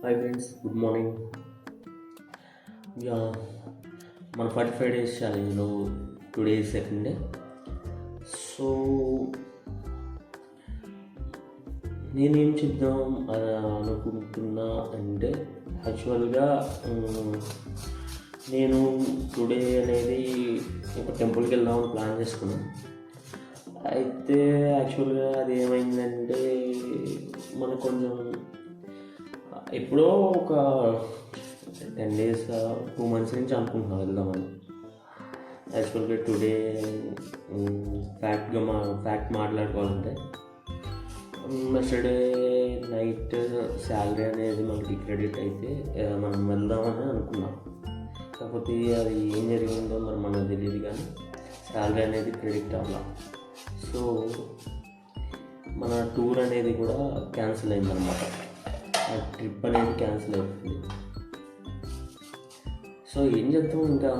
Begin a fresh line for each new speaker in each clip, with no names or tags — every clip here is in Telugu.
Hi friends, good morning. Yeah మన 45 డేస్ ఛాలెంజ్లో టుడే సెకండ్ డే. సో నేనేం చెప్దాం అనుకుంటున్నా అంటే యాక్చువల్గా నేను టుడే అనేది ఒక టెంపుల్కి వెళ్దామని ప్లాన్ చేసుకున్నాను. అయితే యాక్చువల్గా అది ఏమైందంటే మనకు కొంచెం ఎప్పుడో ఒక 10 డేస్ 2 months నుంచి అనుకుంటున్నాను వెళ్దామని. యాక్చువల్గా టుడే ఫ్యాక్ట్ మాట్లాడుకోవాలంటే ఎస్టర్డే నైట్ శాలరీ అనేది మనకి క్రెడిట్ అయితే మనం వెళ్దామని అనుకున్నాం. కాకపోతే అది ఏం జరిగిందో మరి మనకు తెలియదు, కానీ శాలరీ అనేది క్రెడిట్ అవ్వాలి. సో మన టూర్ అనేది కూడా క్యాన్సిల్ అయిందన్నమాట. ఆ ట్రిప్ అనేది క్యాన్సిల్ అవుతుంది. సో ఏం చేద్దాం, ఇంకా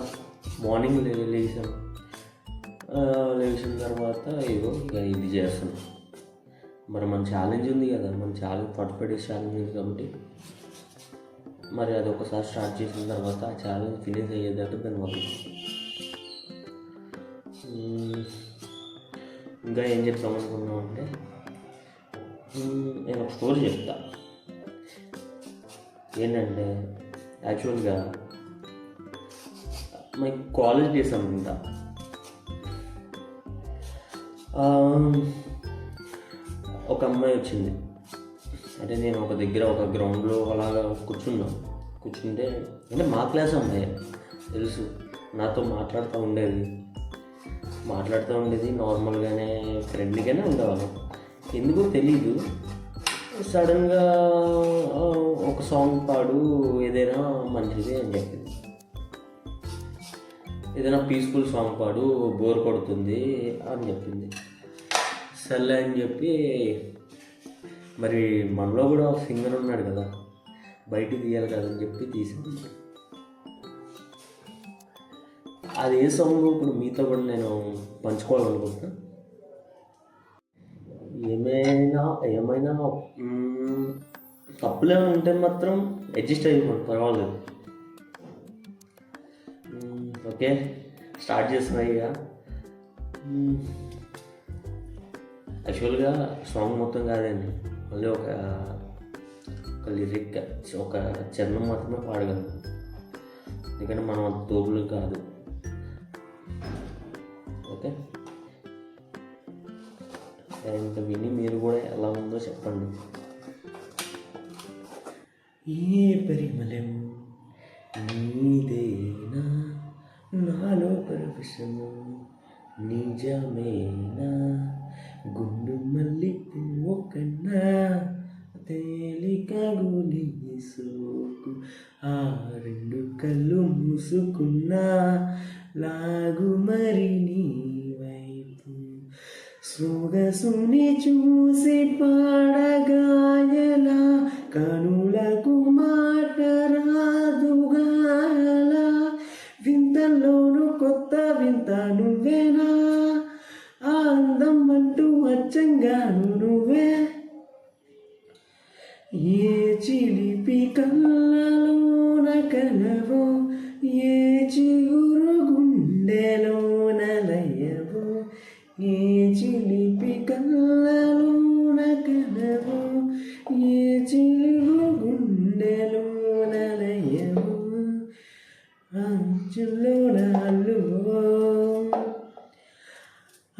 మార్నింగ్ లేచిన తర్వాత ఇక ఇది చేస్తున్నాం. మరి మన ఛాలెంజ్ ఉంది కదా, మన 45 డేస్ ఛాలెంజ్ ఉంది కాబట్టి మరి అది ఒకసారి స్టార్ట్ చేసిన తర్వాత ఆ ఛాలెంజ్ ఫినిష్ అయ్యేదాకా దాన్ని వదులుతాం. ఇంకా ఏం చెప్తాం అనుకున్నాం అంటే నేను ఒక స్టోరీ చెప్తా. ఏంటంటే యాక్చువల్గా మై కాలేజ్ డేస్ అనుకుంటా, ఒక అమ్మాయి వచ్చింది. అంటే నేను ఒక దగ్గర ఒక గ్రౌండ్లో అలాగా కూర్చుంటే అంటే మా క్లాస్ అమ్మాయి తెలుసు, నాతో మాట్లాడుతూ ఉండేది నార్మల్గానే, ఫ్రెండ్లీగానే ఉండేవాళ్ళం. ఎందుకో తెలీదు, సడన్గా ఒక సాంగ్ పాడు, ఏదైనా మంచిది అని చెప్పింది. ఏదైనా పీస్ఫుల్ సాంగ్ పాడు, బోర్ కొడుతుంది అని చెప్పింది. సర్లే అని చెప్పి, మరి మనలో కూడా సింగర్ ఉన్నాడు కదా, బయటికి తీయాలి కదా అని చెప్పి తీసింది. అది ఏ సాంగ్ ఇప్పుడు మీతో కూడా నేను పంచుకోవాలనుకుంటున్నాను. ఏమైనా తప్పులు ఉంటే మాత్రం అడ్జస్ట్ అయిపోండి, పర్వాలేదు. ఓకే, స్టార్ట్ చేస్తున్నాయి ఇక. యాక్చువల్గా సాంగ్ మొత్తం కాదండి, మళ్ళీ ఒక లిరిక్, ఒక చరణం మాత్రమే పాడగలను, ఎందుకంటే మనం తోపులు కాదు. ఓకే, ఇంకా విని మీరు కూడా ఎలా ఉందో చెప్పండి. ఏ పరిమళం నీదేనా, నాలో పరవశము నిజమేనా, గుండు మల్లి పువ్వు కన్నా తేలిక గుని సోకు, ఆ రెండు కళ్ళు మూసుకున్నా లాగు మరి నీ వైపు, సొగసుని చూసి పాడగాయలా, కనులకు మాట రాదుగాయలా, వింతల్లోను కొత్త వింత నువ్వేనా, ఆ అందం అంటూ అచ్చంగాను నువ్వే, ఏ చిలిపి కళ్ళలోన కలవో, ఏ చిగురు గుండెలోన లయవో, ఏ చిలిపి కళ్ళలోన కలవో, ఏ చిగురు గుండెలోన లయవో, అంచులోన అల్లువో,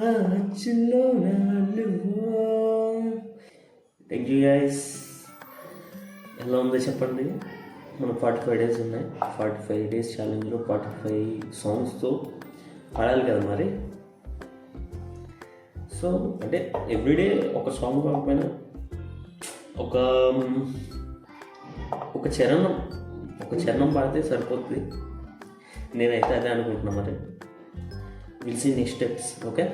అంచులోన అల్లువో. Thank you guys. ఎలా ఉందో చెప్పండి. మనకు 45 డేస్ ఉన్నాయి. 45 డేస్ ఛాలెంజ్లో 45 సాంగ్స్తో పాడాలి కదా మరి. సో అంటే ఎవ్రీడే ఒక సాంగ్ కాకపోయినా ఒక చరణం పాడితే సరిపోతుంది. నేనైతే అదే అనుకుంటున్నా. మరి will see next steps. Okay,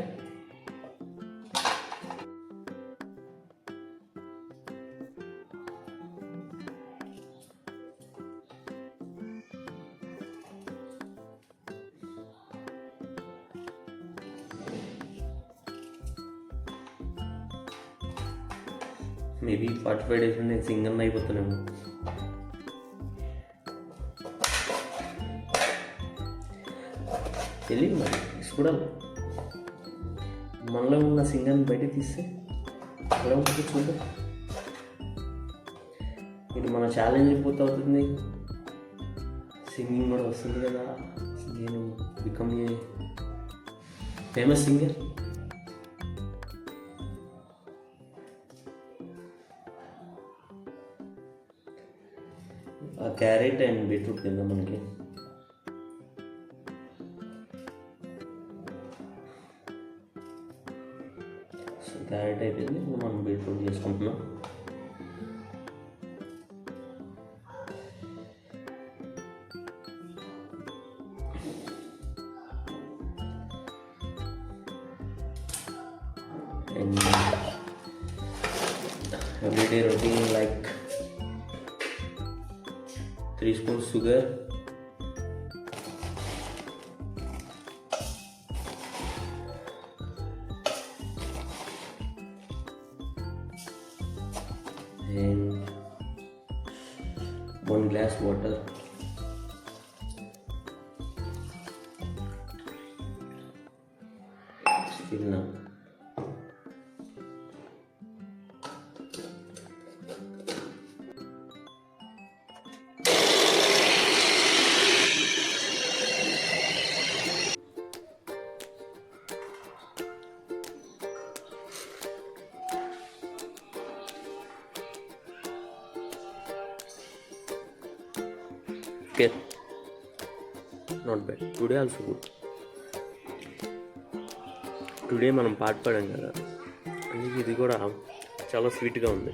maybe 45 days నేను సింగర్ అయిపోతానేమో. తెలియదు మరి చూడాలి. మనలో ఉన్న సింగర్ని బయట తీస్తే ఎలా ఉంటుంది చూద్దాం. ఇది మన ఛాలెంజ్ అయిపోతూ అవుతుంది. సింగింగ్ కూడా వస్తుంది కదా, నేను బికమ్ ఏ ఫేమస్ సింగర్. ఆ క్యారెట్ అండ్ బీట్రూట్ కింద మనకి క్యారెట్ అయిపోయింది. ఇప్పుడు మనం బీట్రూట్ చేసుకుంటున్నాం. And everyday routine like 3 spoons sugar, and 1 glass water. Still now. Okay, not bad. Today also good. Today మనం పాట పాడాం కదా, అందుకే ఇది కూడా చాలా స్వీట్గా ఉంది.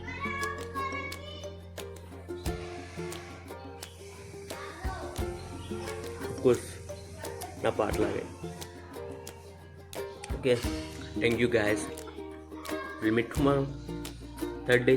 కోర్స్ నా పాటలాగే. Okay, thank you guys. Will meet tomorrow, third day.